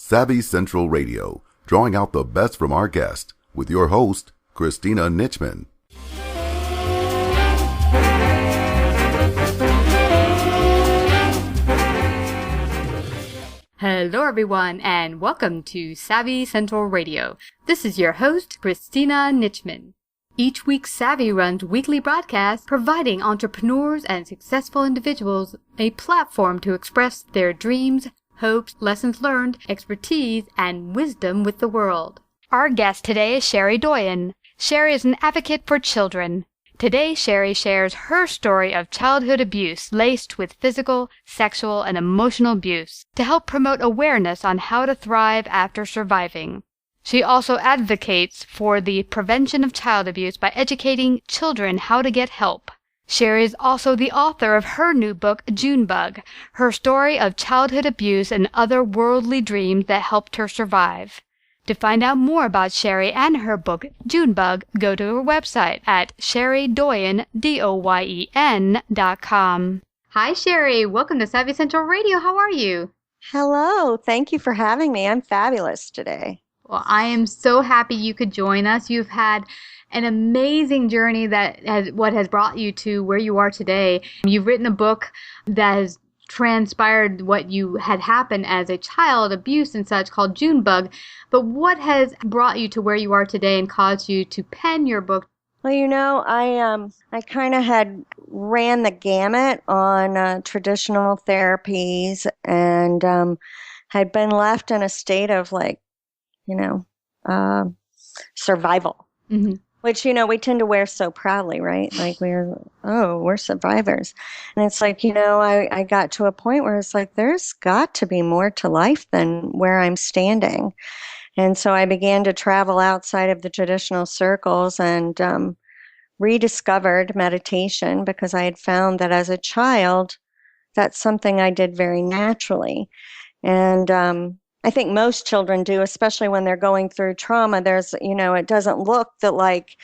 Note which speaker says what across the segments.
Speaker 1: Savvy Central Radio, drawing out the best from our guest with your host, Christina Nichman.
Speaker 2: Hello everyone and welcome to Savvy Central Radio. This is your host, Christina Nichman. Each week, Savvy runs weekly broadcasts providing entrepreneurs and successful individuals a platform to express their dreams, hopes, lessons learned, expertise, and wisdom with the world. Our guest today is Cherie Doyen. Cherie is an advocate for children. Today, Cherie shares her story of childhood abuse laced with physical, sexual, and emotional abuse to help promote awareness on how to thrive after surviving. She also advocates for the prevention of child abuse by educating children how to get help. Cherie is also the author of her new book, Junebug, her story of childhood abuse and other worldly dreams that helped her survive. To find out more about Cherie and her book, Junebug, go to her website at CherieDoyen, DOYEN.com. Hi, Cherie. Welcome to Savvy Central Radio. How are you?
Speaker 3: Hello. Thank you for having me. I'm fabulous today.
Speaker 2: Well, I am so happy you could join us. You've had an amazing journey that has brought you to where you are today. You've written a book that has transpired what you had happened as a child, abuse and such, called Junebug. But what has brought you to where you are today and caused you to pen your book?
Speaker 3: Well, I kind of had ran the gamut on traditional therapies and had been left in a state of survival. Mm-hmm. Which, we tend to wear so proudly, right? Like we're survivors. And it's like, I got to a point where it's like, there's got to be more to life than where I'm standing. And so I began to travel outside of the traditional circles and rediscovered meditation because I had found that as a child, that's something I did very naturally. And I think most children do, especially when they're going through trauma. There's, it doesn't look that like,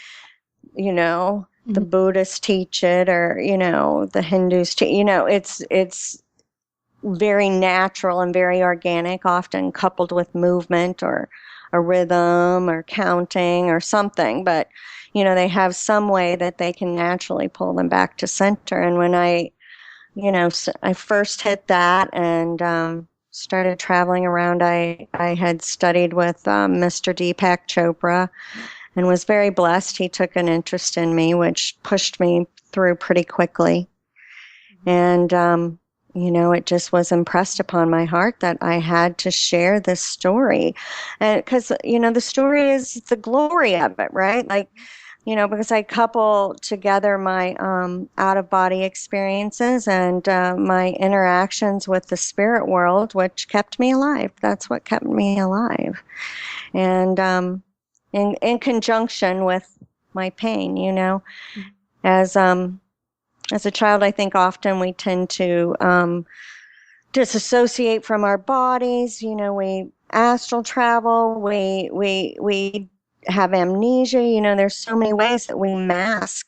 Speaker 3: the Buddhists teach it or, the Hindus teach, it's very natural and very organic, often coupled with movement or a rhythm or counting or something. But, they have some way that they can naturally pull them back to center. And when I first hit that and, started traveling around. I had studied with Mr. Deepak Chopra and was very blessed. He took an interest in me, which pushed me through pretty quickly. And, it just was impressed upon my heart that I had to share this story. And because, the story is the glory of it, right? Like, because I couple together my out-of-body experiences and my interactions with the spirit world, which kept me alive. That's what kept me alive. And in conjunction with my pain, as a child, I think often we tend to disassociate from our bodies. We astral travel. We have amnesia. There's so many ways that we mask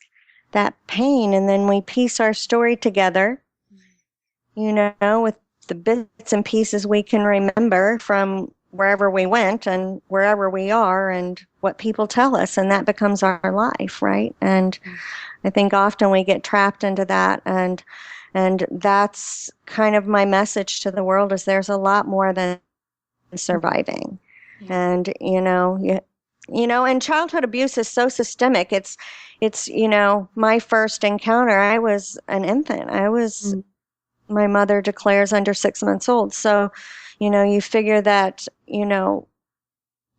Speaker 3: that pain, and then we piece our story together, with the bits and pieces we can remember from wherever we went and wherever we are and what people tell us, and that becomes our life, right? And I think often we get trapped into that, and that's kind of my message to the world is there's a lot more than surviving. Yeah. And and childhood abuse is so systemic. It's my first encounter, I was an infant. My mother declares under 6 months old. So, you figure that,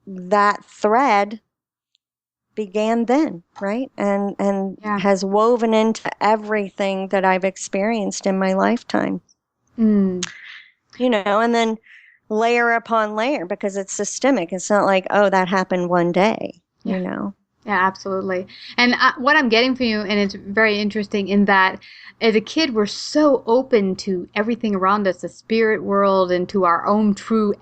Speaker 3: that thread began then, right? And has woven into everything that I've experienced in my lifetime. And then layer upon layer because it's systemic. It's not like, oh, that happened one day,
Speaker 2: Yeah. Yeah, absolutely. And what I'm getting from you, and it's very interesting in that as a kid, we're so open to everything around us, the spirit world, and to our own true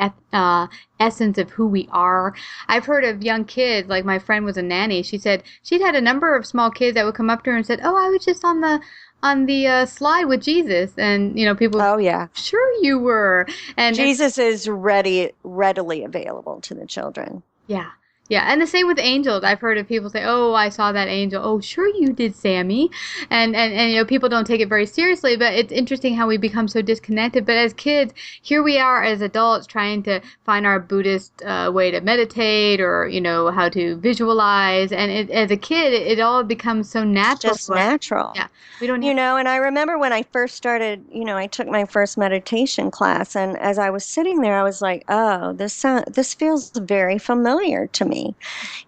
Speaker 2: essence of who we are. I've heard of young kids, like my friend was a nanny. She said she'd had a number of small kids that would come up to her and said, "Oh, I was just on the slide with Jesus," and people.
Speaker 3: Oh yeah,
Speaker 2: sure you were. And
Speaker 3: Jesus is readily available to the children.
Speaker 2: Yeah. Yeah, and the same with angels. I've heard of people say, "Oh, I saw that angel." "Oh, sure you did, Sammy." And people don't take it very seriously, but it's interesting how we become so disconnected. But as kids, here we are as adults trying to find our Buddhist way to meditate, or how to visualize. And as a kid, it all becomes so natural.
Speaker 3: It's just natural.
Speaker 2: Yeah, we don't.
Speaker 3: And I remember when I first started. I took my first meditation class, and as I was sitting there, I was like, "Oh, this feels very familiar to me."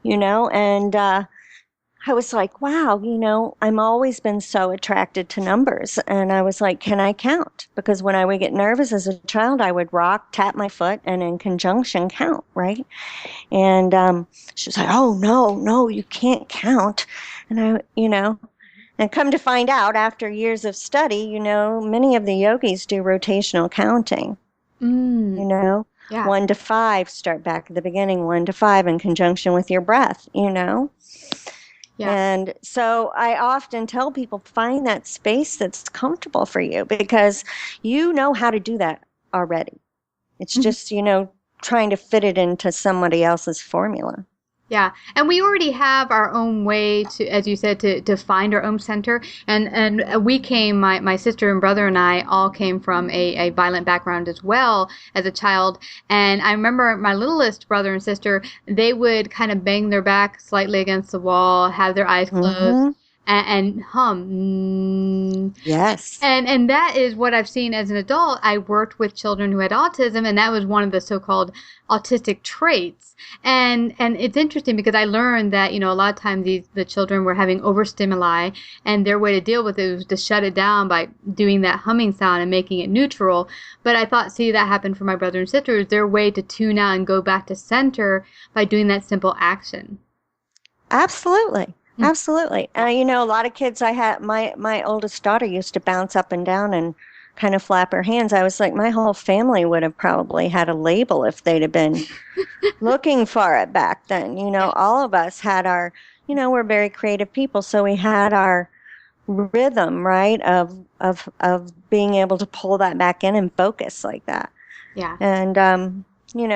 Speaker 3: And I was like, wow, I'm always been so attracted to numbers. And I was like, can I count? Because when I would get nervous as a child, I would rock, tap my foot, and in conjunction count, right? And she was like, oh, no, you can't count. And and come to find out after years of study, many of the yogis do rotational counting, Yeah. 1 to 5, start back at the beginning, 1 to 5 in conjunction with your breath, Yeah. And so I often tell people, find that space that's comfortable for you, because you know how to do that already. It's just, trying to fit it into somebody else's formula.
Speaker 2: Yeah, and we already have our own way to, as you said, to find our own center. And we came, my sister and brother and I all came from a violent background as well as a child. And I remember my littlest brother and sister, they would kind of bang their back slightly against the wall, have their eyes closed, and hum.
Speaker 3: Yes.
Speaker 2: And that is what I've seen as an adult. I worked with children who had autism, and that was one of the so-called autistic traits. And it's interesting because I learned that, a lot of times the children were having overstimuli, and their way to deal with it was to shut it down by doing that humming sound and making it neutral. But I thought, see, that happened for my brother and sister. Is their way to tune out and go back to center by doing that simple action.
Speaker 3: Absolutely. Absolutely. A lot of kids my oldest daughter used to bounce up and down and kind of flap her hands. I was like, my whole family would have probably had a label if they'd have been looking for it back then. All of us had our, we're very creative people, so we had our rhythm, right, of being able to pull that back in and focus like that.
Speaker 2: Yeah.
Speaker 3: And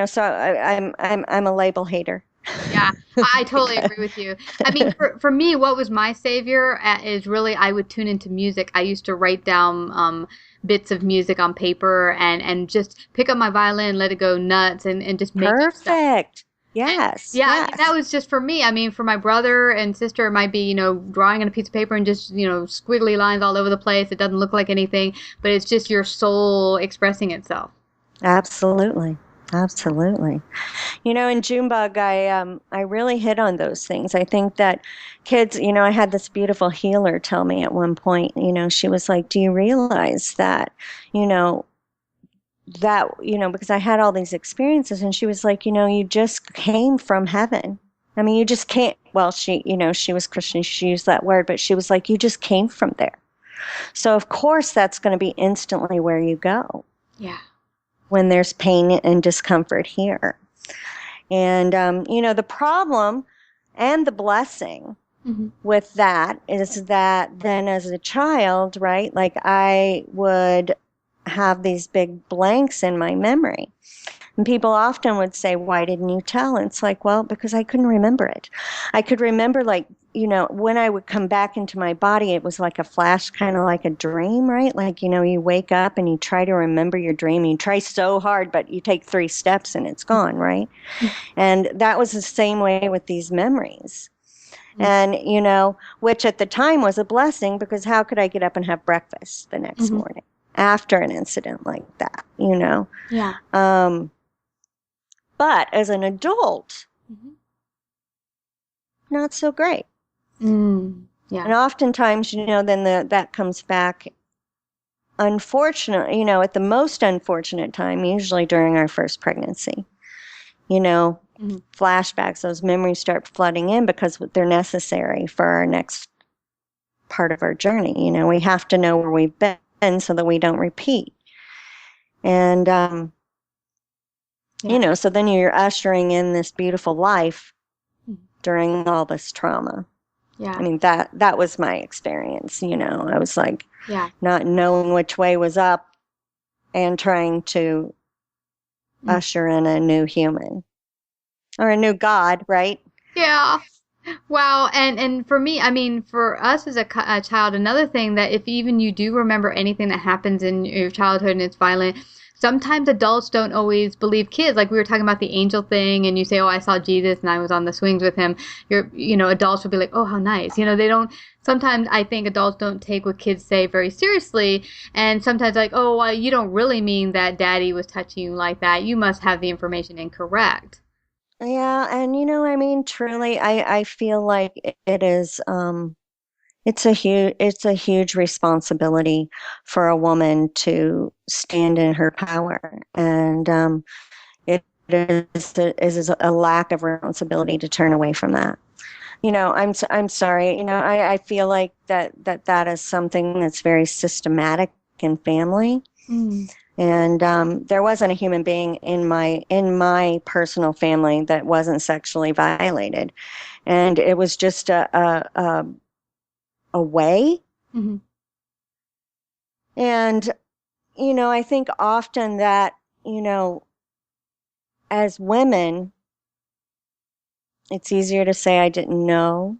Speaker 3: so I'm a label hater.
Speaker 2: Yeah, I totally agree with you. I mean, for me, what was my savior is really I would tune into music. I used to write down bits of music on paper and just pick up my violin, let it go nuts, and just make up stuff.
Speaker 3: Perfect. Yes.
Speaker 2: Yeah,
Speaker 3: yes.
Speaker 2: I mean, that was just for me. I mean, for my brother and sister, it might be, drawing on a piece of paper and just, squiggly lines all over the place. It doesn't look like anything, but it's just your soul expressing itself.
Speaker 3: Absolutely. Absolutely. In Junebug, I really hit on those things. I think that kids, I had this beautiful healer tell me at one point, she was like, do you realize that, because I had all these experiences, and she was like, you just came from heaven. I mean, you just can't, well, she was Christian, she used that word, but she was like, you just came from there. So of course that's going to be instantly where you go.
Speaker 2: Yeah.
Speaker 3: When there's pain and discomfort here. And, the problem and the blessing with that is that then as a child, right, like I would have these big blanks in my memory. And people often would say, why didn't you tell? And it's like, well, because I couldn't remember it. I could remember, like, when I would come back into my body, it was like a flash, kind of like a dream, right? Like, you wake up and you try to remember your dream. You try so hard, but you take 3 steps and it's gone, right? And that was the same way with these memories. And, which at the time was a blessing, because how could I get up and have breakfast the next morning after an incident like that,
Speaker 2: Yeah.
Speaker 3: But as an adult, not so great.
Speaker 2: Yeah.
Speaker 3: And oftentimes, then that comes back, unfortunately, at the most unfortunate time, usually during our first pregnancy, flashbacks, those memories start flooding in because they're necessary for our next part of our journey. You know, we have to know where we've been so that we don't repeat. And, you know, so then you're ushering in this beautiful life during all this trauma.
Speaker 2: Yeah.
Speaker 3: I mean, that was my experience, you know. I was like, not knowing which way was up and trying to usher in a new human or a new God, right?
Speaker 2: Yeah. Wow. And for me, I mean, for us as a child, another thing that if even you do remember anything that happens in your childhood and it's violent, sometimes adults don't always believe kids. Like we were talking about the angel thing, and you say, "Oh, I saw Jesus and I was on the swings with him." Adults will be like, "Oh, how nice." You know, they don't. Sometimes I think adults don't take what kids say very seriously, and sometimes like, "Oh, well, you don't really mean that Daddy was touching you like that. You must have the information incorrect."
Speaker 3: Yeah, and you know, I mean, truly, I feel like it is. It's a huge responsibility for a woman to stand in her power, and it is a lack of responsibility to turn away from that. You know, I'm sorry. You know, I feel like that is something that's very systematic in family. And there wasn't a human being in my personal family that wasn't sexually violated, and it was just a way. And, you know, I think often that, you know, as women, it's easier to say, I didn't know.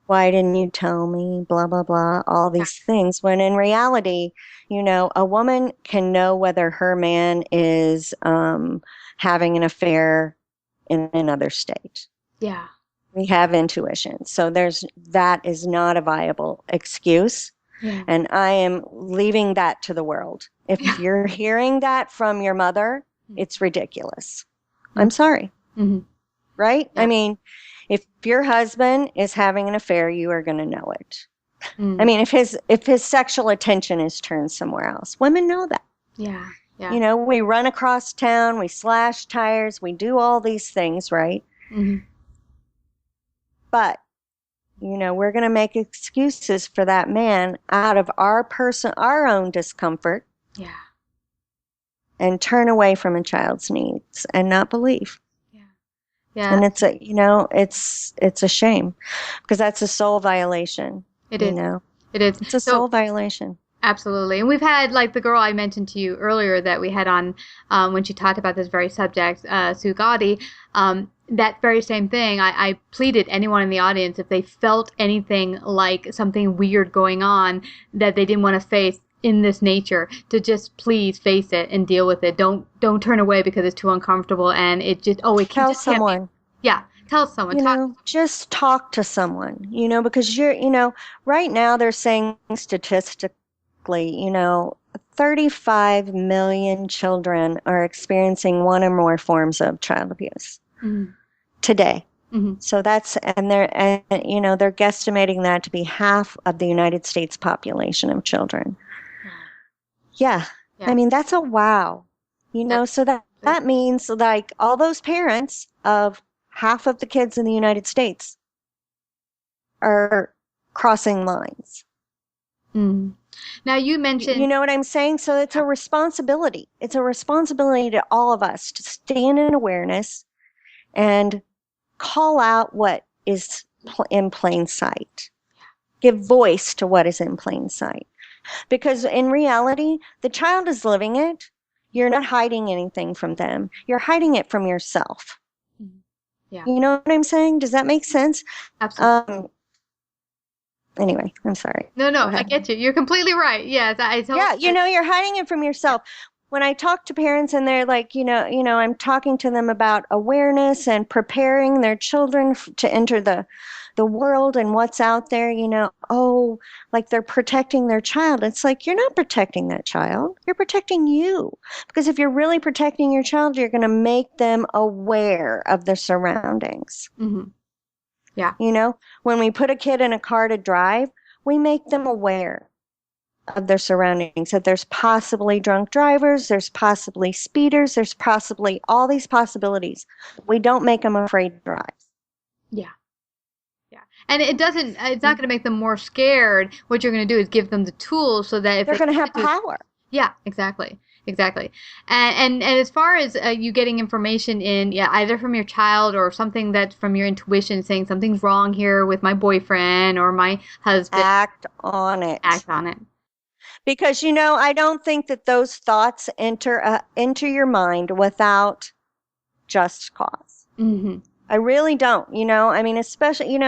Speaker 3: Why didn't you tell me? Blah, blah, blah, all these things. When in reality, you know, a woman can know whether her man is having an affair in another state.
Speaker 2: Yeah.
Speaker 3: We have intuition. So that is not a viable excuse. Yeah. And I am leaving that to the world. If you're hearing that from your mother, it's ridiculous. I'm sorry. Right? Yeah. I mean, if your husband is having an affair, you are going to know it. I mean, if his sexual attention is turned somewhere else, women know that. Yeah. Yeah. You know, we run across town, we slash tires, we do all these things, right? But, you know, we're going to make excuses for that man out of our own discomfort. Yeah. And turn away from a child's needs and not believe. Yeah. And it's a shame because that's a soul violation. It is. You know? It is. It's a soul violation.
Speaker 2: Absolutely. And we've had, like the girl I mentioned to you earlier that we had on when she talked about this very subject, Sue Gotti, that very same thing. I pleaded anyone in the audience, if they felt anything like something weird going on that they didn't want to face in this nature, to just please face it and deal with it. Don't turn away because it's too uncomfortable and it just,
Speaker 3: tell someone.
Speaker 2: Tell someone.
Speaker 3: Just talk to someone, you know, because right now they're saying statistically, you know, 35 million children are experiencing one or more forms of child abuse today. So they're guesstimating that to be half of the United States population of children. Yeah. I mean, that's a wow, you know, so that means like all those parents of half of the kids in the United States are crossing lines.
Speaker 2: Now you mentioned...
Speaker 3: You know what I'm saying? So it's a responsibility. It's a responsibility to all of us to stand in awareness and call out what is in plain sight. Give voice to what is in plain sight. Because in reality, the child is living it. You're not hiding anything from them. You're hiding it from yourself. Yeah. You know what I'm saying? Does that make sense?
Speaker 2: Absolutely.
Speaker 3: Anyway, I'm sorry.
Speaker 2: No, I get you. You're completely right. Yes,
Speaker 3: you know, you're hiding it from yourself. When I talk to parents and they're like, you know, I'm talking to them about awareness and preparing their children to enter the world and what's out there, you know, like they're protecting their child. It's like, you're not protecting that child. You're protecting you. Because if you're really protecting your child, you're going to make them aware of their surroundings. Yeah. You know, when we put a kid in a car to drive, we make them aware of their surroundings, that there's possibly drunk drivers, there's possibly speeders, there's possibly all these possibilities. We don't make them afraid to drive.
Speaker 2: Yeah. Yeah. And it's not going to make them more scared. What you're going to do is give them the tools so that if
Speaker 3: they're going to have power.
Speaker 2: Yeah, exactly. Exactly. And as far as you getting information in, either from your child or something that's from your intuition saying something's wrong here with my boyfriend or my husband.
Speaker 3: Act on it.
Speaker 2: Act on it.
Speaker 3: Because, I don't think that those thoughts enter your mind without just cause.
Speaker 2: Mm-hmm.
Speaker 3: I really don't, especially,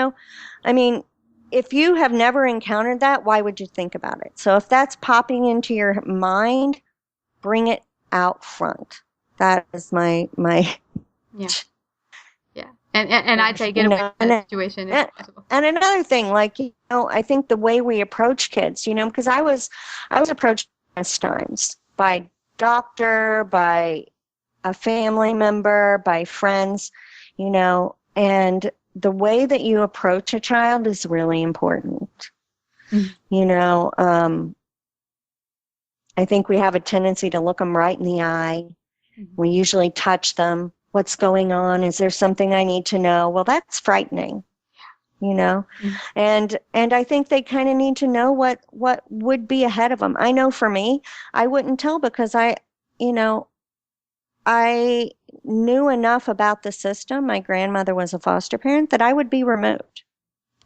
Speaker 3: if you have never encountered that, why would you think about it? So if that's popping into your mind, bring it out front. That is my.
Speaker 2: Yeah. Yeah. And I'd say get away from that situation if possible.
Speaker 3: And another thing, I think the way we approach kids, because I was approached times by doctor, by a family member, by friends, and the way that you approach a child is really important. Mm-hmm. I think we have a tendency to look them right in the eye. Mm-hmm. We usually touch them. What's going on? Is there something I need to know? Well, that's frightening, Mm-hmm. And I think they kind of need to know what would be ahead of them. I know for me, I wouldn't tell because I knew enough about the system. My grandmother was a foster parent that I would be removed.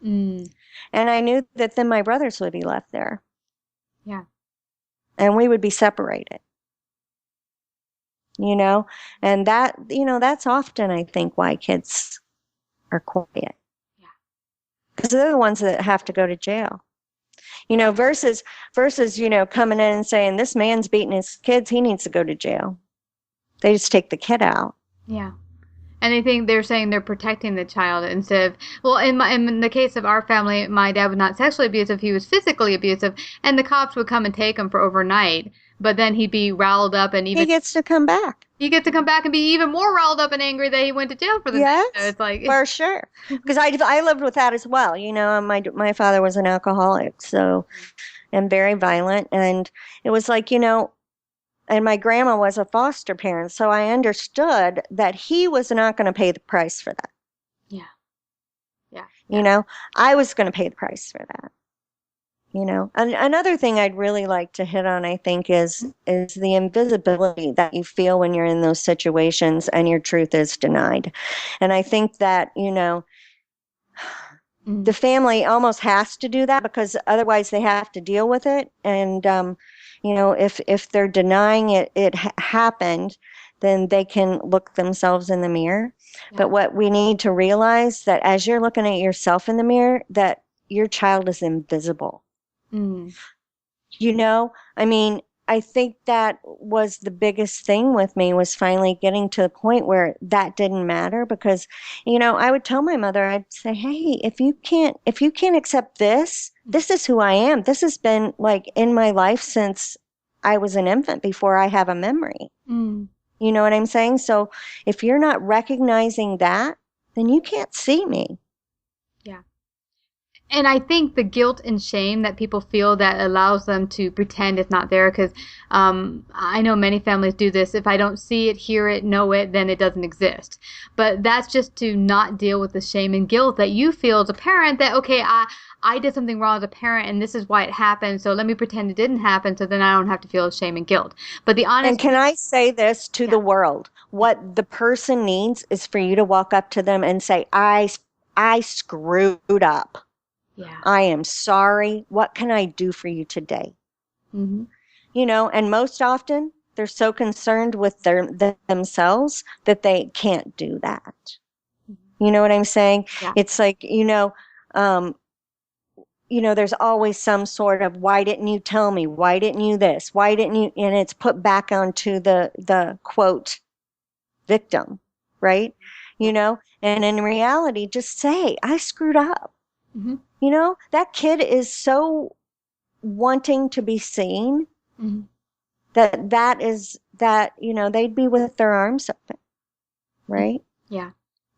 Speaker 3: Mm. And I knew that then my brothers would be left there.
Speaker 2: Yeah.
Speaker 3: And we would be separated. And that, that's often, I think, why kids are quiet.
Speaker 2: Yeah.
Speaker 3: Because they're the ones that have to go to jail. Versus, coming in and saying, this man's beating his kids, he needs to go to jail. They just take the kid out.
Speaker 2: Yeah. And I think they're saying they're protecting the child instead of, well, in the case of our family, my dad was not sexually abusive, he was physically abusive, and the cops would come and take him for overnight, but then he'd be riled up and even...
Speaker 3: He gets to come back.
Speaker 2: He gets to come back and be even more riled up and angry that he went to jail for the night. So it's like...
Speaker 3: for sure. Because I lived with that as well. My father was an alcoholic, so, and very violent, and it was like, and my grandma was a foster parent, so I understood that he was not going to pay the price for that.
Speaker 2: Yeah. Yeah.
Speaker 3: I was going to pay the price for that. And another thing I'd really like to hit on, I think, is the invisibility that you feel when you're in those situations and your truth is denied. And I think that, the family almost has to do that because otherwise they have to deal with it. And, if they're denying it happened, then they can look themselves in the mirror. Yeah. But what we need to realize that as you're looking at yourself in the mirror, that your child is invisible. Mm. I think that was the biggest thing with me was finally getting to the point where that didn't matter because, I would tell my mother, I'd say, hey, if you can't accept this is who I am. This has been like in my life since I was an infant before I have a memory. Mm. You know what I'm saying? So if you're not recognizing that, then you can't see me.
Speaker 2: Yeah. And I think the guilt and shame that people feel that allows them to pretend it's not there, because I know many families do this. If I don't see it, hear it, know it, then it doesn't exist. But that's just to not deal with the shame and guilt that you feel as a parent that, okay, I did something wrong as a parent and this is why it happened, so let me pretend it didn't happen so then I don't have to feel shame and guilt. But the honest...
Speaker 3: And can I say this to the world? What the person needs is for you to walk up to them and say, I screwed up.
Speaker 2: Yeah.
Speaker 3: I am sorry. What can I do for you today? Mm-hmm. And most often they're so concerned with themselves that they can't do that. Mm-hmm. You know what I'm saying? Yeah. It's like, there's always some sort of, why didn't you tell me? Why didn't you this? Why didn't you? And it's put back onto the quote victim, right? And in reality, just say, I screwed up. Mm-hmm. That kid is so wanting to be seen mm-hmm. that they'd be with their arms open, right?
Speaker 2: Yeah.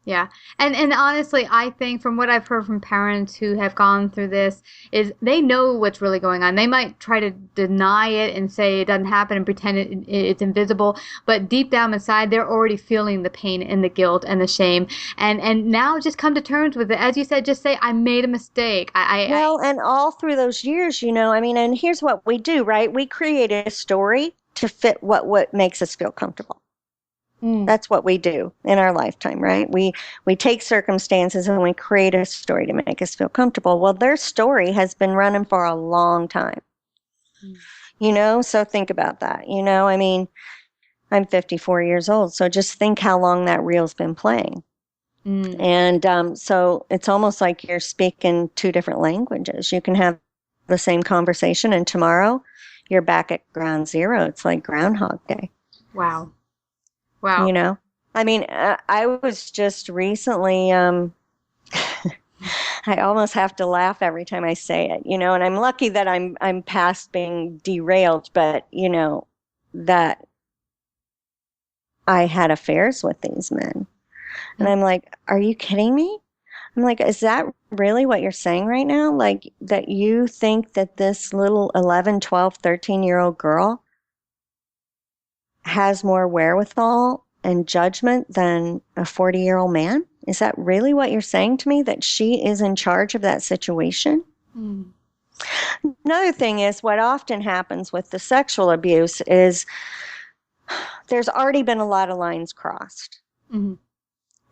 Speaker 2: Yeah. And honestly, I think from what I've heard from parents who have gone through this is they know what's really going on. They might try to deny it and say it doesn't happen and pretend it's invisible, but deep down inside, they're already feeling the pain and the guilt and the shame. And now just come to terms with it. As you said, just say, I made a mistake.
Speaker 3: Well, and all through those years, I mean, and here's what we do, right? We create a story to fit what makes us feel comfortable. That's what we do in our lifetime, right? We take circumstances and we create a story to make us feel comfortable. Well, their story has been running for a long time. So think about that. I mean, I'm 54 years old, so just think how long that reel's been playing. And so it's almost like you're speaking two different languages. You can have the same conversation, and tomorrow you're back at ground zero. It's like Groundhog Day.
Speaker 2: Wow.
Speaker 3: I mean, I was just recently, I almost have to laugh every time I say it, and I'm lucky that I'm past being derailed, but, that I had affairs with these men. And I'm like, are you kidding me? I'm like, is that really what you're saying right now? Like, that you think that this little 11, 12, 13-year-old girl has more wherewithal and judgment than a 40-year-old man? Is that really what you're saying to me, that she is in charge of that situation? Another thing is, what often happens with the sexual abuse is there's already been a lot of lines crossed.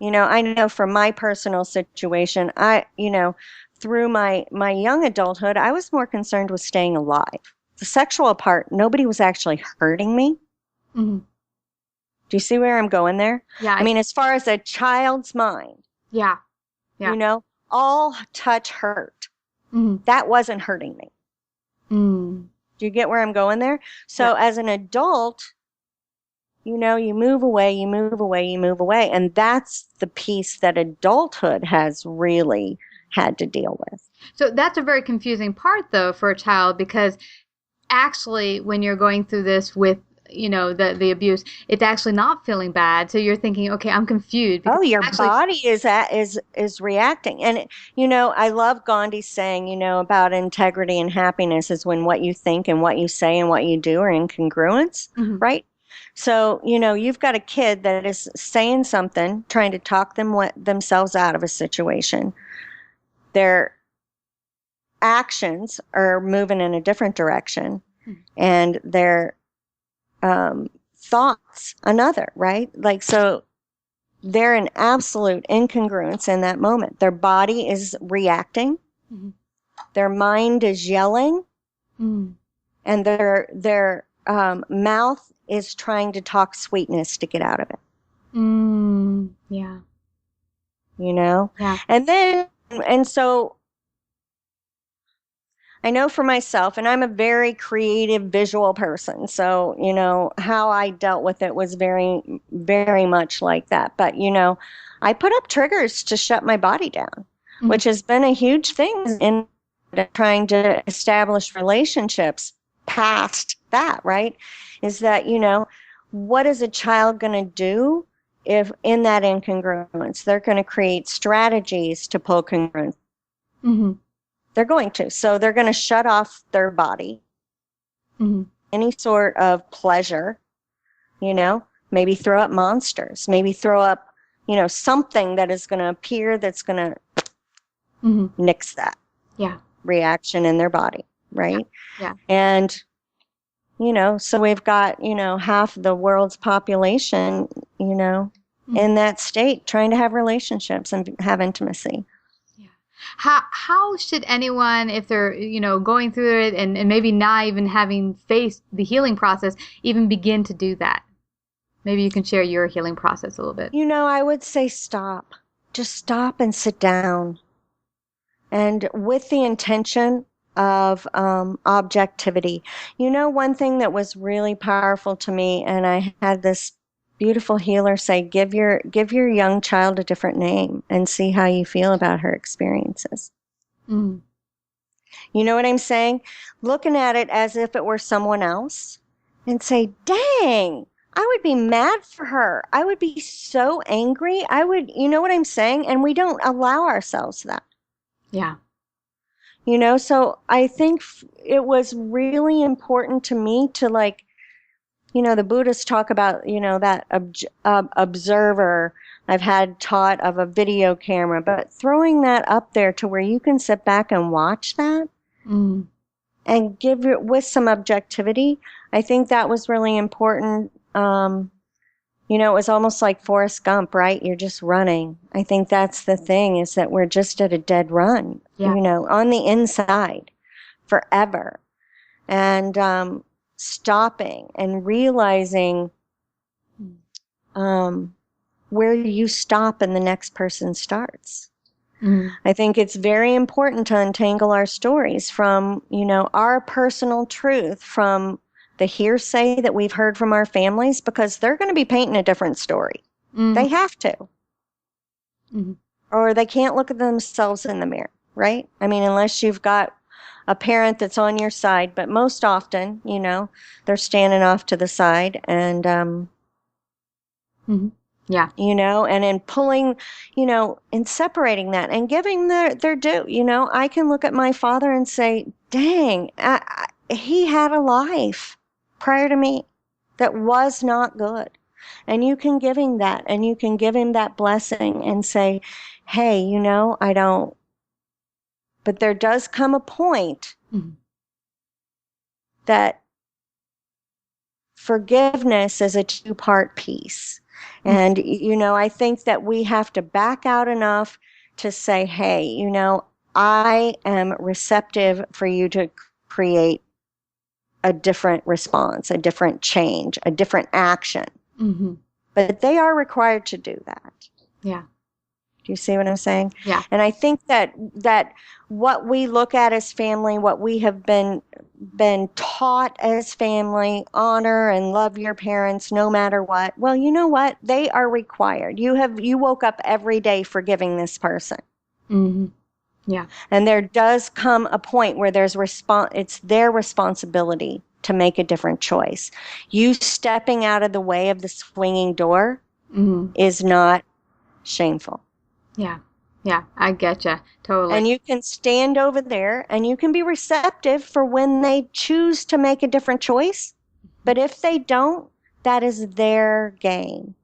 Speaker 3: I know from my personal situation, through my young adulthood, I was more concerned with staying alive. The sexual part, nobody was actually hurting me. Do you see where I'm going there?
Speaker 2: Yeah.
Speaker 3: I mean, as far as a child's mind.
Speaker 2: Yeah.
Speaker 3: All touch hurt. That wasn't hurting me. Do you get where I'm going there? So as an adult, you move away, you move away, you move away. And that's the piece that adulthood has really had to deal with.
Speaker 2: So that's a very confusing part, though, for a child, because actually when you're going through this with the abuse, it's actually not feeling bad. So you're thinking, okay, I'm confused.
Speaker 3: Oh, your body is reacting. And, I love Gandhi's saying, about integrity and happiness is when what you think and what you say and what you do are in congruence, right? So, you've got a kid that is saying something, trying to talk themselves out of a situation. Their actions are moving in a different direction, and their thoughts another, right? Like, so they're in absolute incongruence in that moment. Their body is reacting, their mind is yelling, and their mouth is trying to talk sweetness to get out of it.
Speaker 2: Yeah.
Speaker 3: Yeah. And so I know for myself, and I'm a very creative visual person, so, how I dealt with it was very, very much like that. But, I put up triggers to shut my body down, which has been a huge thing in trying to establish relationships past that, right? Is that, what is a child going to do if in that incongruence? They're going to create strategies to pull congruence. They're going to. So they're going to shut off their body, any sort of pleasure, maybe throw up monsters, maybe throw up, something that is going to appear that's going to nix that reaction in their body, right?
Speaker 2: Yeah.
Speaker 3: And, so we've got, half the world's population, in that state trying to have relationships and have intimacy.
Speaker 2: How should anyone, if they're, going through it and maybe not even having faced the healing process, even begin to do that? Maybe you can share your healing process a little bit.
Speaker 3: I would say stop. Just stop and sit down. And with the intention of objectivity. One thing that was really powerful to me, and I had this beautiful healer say, give your young child a different name and see how you feel about her experiences. You know what I'm saying? Looking at it as if it were someone else and say, dang, I would be mad for her. I would be so angry. You know what I'm saying? And we don't allow ourselves that.
Speaker 2: Yeah.
Speaker 3: So I think it was really important to me to like, the Buddhists talk about, that observer I've had taught of a video camera, but throwing that up there to where you can sit back and watch that and give it with some objectivity, I think that was really important. It was almost like Forrest Gump, right? You're just running. I think that's the thing, is that we're just at a dead run, on the inside forever. And stopping and realizing where you stop and the next person starts. I think it's very important to untangle our stories from, our personal truth from the hearsay that we've heard from our families, because they're going to be painting a different story. They have to. Or they can't look at themselves in the mirror, right? I mean, unless you've got a parent that's on your side, but most often, they're standing off to the side and,
Speaker 2: yeah,
Speaker 3: and in pulling, and separating that and giving their due. I can look at my father and say, dang, he had a life prior to me that was not good. And you can give him that, and you can give him that blessing and say, hey, I don't. But there does come a point that forgiveness is a two-part piece. And, I think that we have to back out enough to say, hey, I am receptive for you to create a different response, a different change, a different action. But they are required to do that.
Speaker 2: Yeah.
Speaker 3: Do you see what I'm saying?
Speaker 2: Yeah.
Speaker 3: And I think that what we look at as family, what we have been taught as family, honor and love your parents no matter what. Well, you know what? They are required. You woke up every day forgiving this person.
Speaker 2: Yeah.
Speaker 3: And there does come a point where it's their responsibility to make a different choice. You stepping out of the way of the swinging door is not shameful.
Speaker 2: Yeah. Yeah, I getcha. Totally.
Speaker 3: And you can stand over there and you can be receptive for when they choose to make a different choice. But if they don't, that is their game.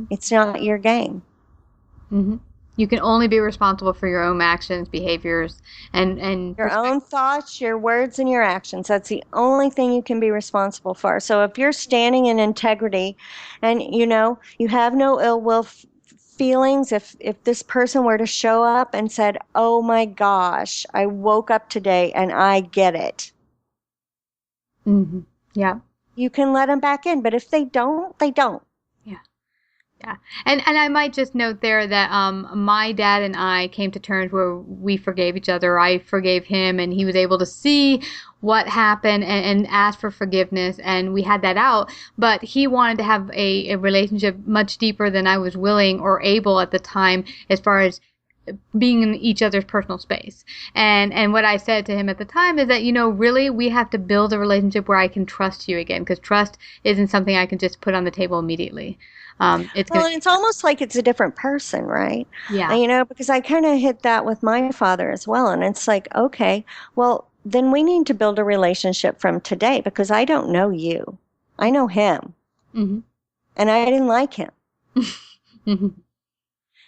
Speaker 3: It's not your game.
Speaker 2: You can only be responsible for your own actions, behaviors, and
Speaker 3: your own thoughts, your words, and your actions. That's the only thing you can be responsible for. So if you're standing in integrity and, you have no ill will feelings, if this person were to show up and said, oh my gosh, I woke up today and I get it.
Speaker 2: Yeah.
Speaker 3: You can let them back in, but if they don't, they don't.
Speaker 2: Yeah. And I might just note there that my dad and I came to terms where we forgave each other. I forgave him, and he was able to see what happened and ask for forgiveness, and we had that out. But he wanted to have a relationship much deeper than I was willing or able at the time, as far as being in each other's personal space. And what I said to him at the time is that, really we have to build a relationship where I can trust you again, because trust isn't something I can just put on the table immediately.
Speaker 3: And it's almost like it's a different person, right?
Speaker 2: Yeah.
Speaker 3: Because I kind of hit that with my father as well. And it's like, okay, well, then we need to build a relationship from today, because I don't know you. I know him. And I didn't like him.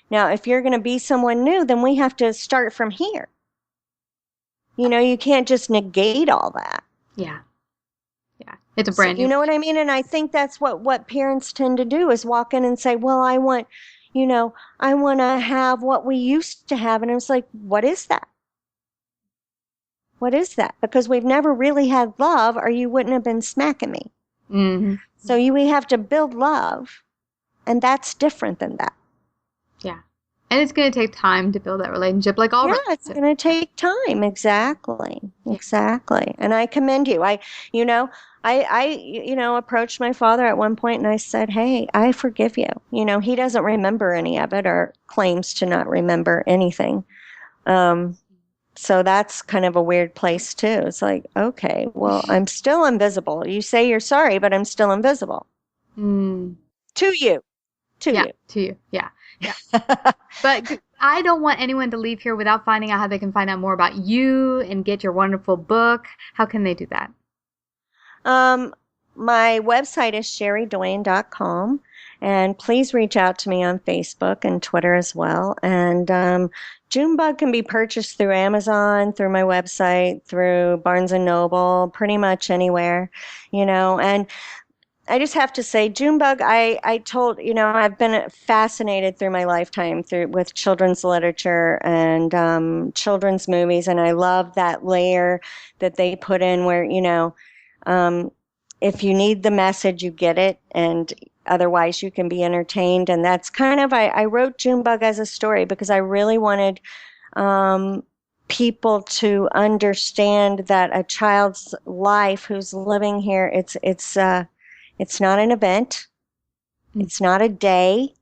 Speaker 3: Now, if you're going to be someone new, then we have to start from here. You can't just negate all that.
Speaker 2: Yeah. Yeah. It's a brand new.
Speaker 3: You know what I mean? And I think that's what parents tend to do, is walk in and say, well, I want to have what we used to have. And I was like, what is that? What is that? Because we've never really had love, or you wouldn't have been smacking me. So we have to build love. And that's different than that. Yeah.
Speaker 2: And it's going to take time to build that relationship, like all
Speaker 3: it's going to take time. Exactly. And I commend you. I approached my father at one point and I said, hey, I forgive you. He doesn't remember any of it, or claims to not remember anything. So that's kind of a weird place too. It's like, okay, well, I'm still invisible. You say you're sorry, but I'm still invisible. To you. To
Speaker 2: yeah,
Speaker 3: you.
Speaker 2: To you. Yeah. Yeah. But I don't want anyone to leave here without finding out how they can find out more about you and get your wonderful book. How can they do that?
Speaker 3: My website is CherieDoyen.com, and please reach out to me on Facebook and Twitter as well. And Junebug can be purchased through Amazon, through my website, through Barnes and Noble, pretty much anywhere, and I just have to say, Junebug, I've been fascinated through my lifetime with children's literature and children's movies, and I love that layer that they put in where, if you need the message, you get it, and otherwise you can be entertained. And that's I wrote Junebug as a story because I really wanted people to understand that a child's life who's living here, it's not an event. It's not a day.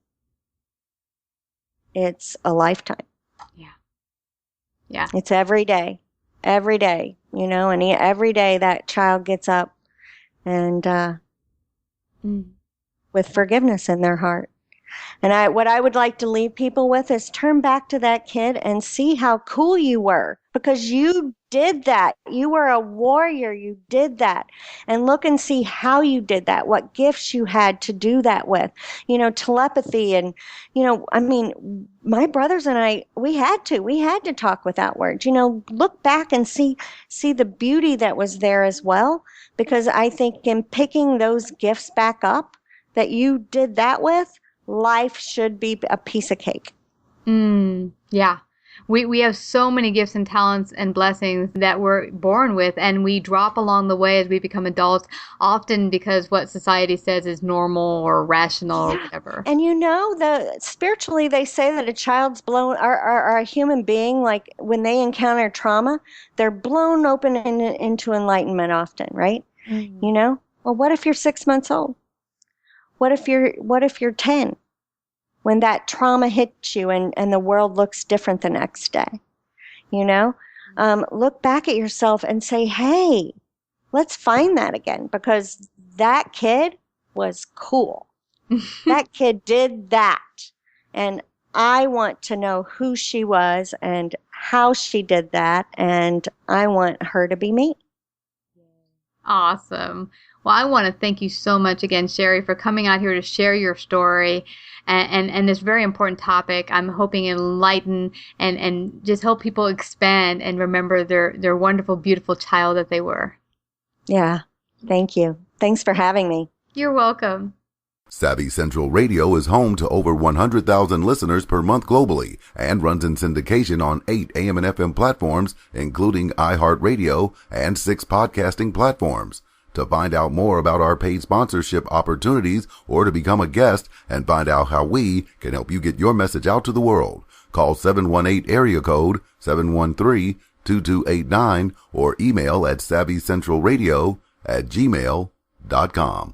Speaker 3: It's a lifetime.
Speaker 2: Yeah. Yeah.
Speaker 3: It's every day, and every day that child gets up and with forgiveness in their heart. And what I would like to leave people with is turn back to that kid and see how cool you were, because you did that. You were a warrior. You did that. And look and see how you did that, what gifts you had to do that with, telepathy. And, my brothers and I, we had to talk without words, look back and see the beauty that was there as well. Because I think in picking those gifts back up that you did that with, life should be a piece of cake.
Speaker 2: Yeah. We have so many gifts and talents and blessings that we're born with, and we drop along the way as we become adults, often because what society says is normal or rational or whatever.
Speaker 3: And spiritually they say that a child's blown, or a human being, like when they encounter trauma, they're blown open into enlightenment often, right? Well, what if you're 6 months old? What if you're 10? When that trauma hits you and the world looks different the next day, look back at yourself and say, hey, let's find that again, because that kid was cool. That kid did that. And I want to know who she was and how she did that. And I want her to be me.
Speaker 2: Awesome. Well, I want to thank you so much again, Cherie, for coming out here to share your story and this very important topic. I'm hoping enlighten and just help people expand and remember their wonderful, beautiful child that they were.
Speaker 3: Yeah. Thank you. Thanks for having me.
Speaker 2: You're welcome.
Speaker 1: Savvy Central Radio is home to over 100,000 listeners per month globally and runs in syndication on 8 AM and FM platforms, including iHeartRadio and 6 podcasting platforms. To find out more about our paid sponsorship opportunities or to become a guest and find out how we can help you get your message out to the world, call 718 area code 713-2289 or email at savvycentralradio@gmail.com.